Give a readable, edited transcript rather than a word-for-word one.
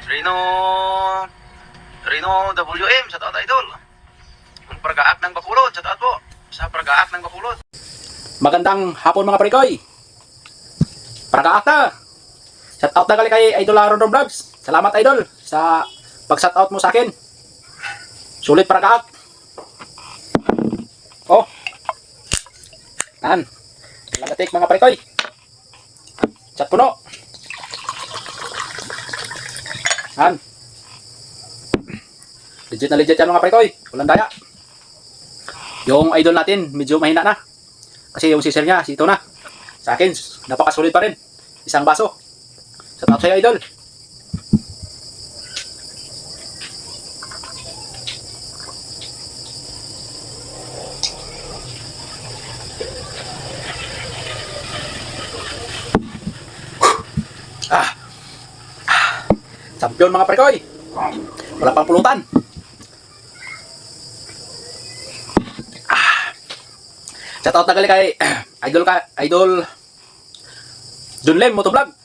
Rino Rino WM, shout out idol. Ang Paragaak ng Bacolod, shout out po sa Paragaak ng Bacolod. Magandang hapon mga parikoy. Paragaak na. Shout out na gali kay Idol Rodon Vlogs. Salamat idol sa pag-shout out mo sa akin. Sulit paragaak. Oh. Tan. Lagatik mga parikoy. Chat puno. Tan. Legit na legit yan mga parikoy. Walang daya. Yung idol natin medyo mahina na. Kasi yung sister niya, si Tona. Sa akin, napakasulit pa rin. Isang baso. Shout out sa'yo idol. Champion mga parikoy. Wala pang pulutan. Shout out na gali kay Idol Dunlem Motovlog.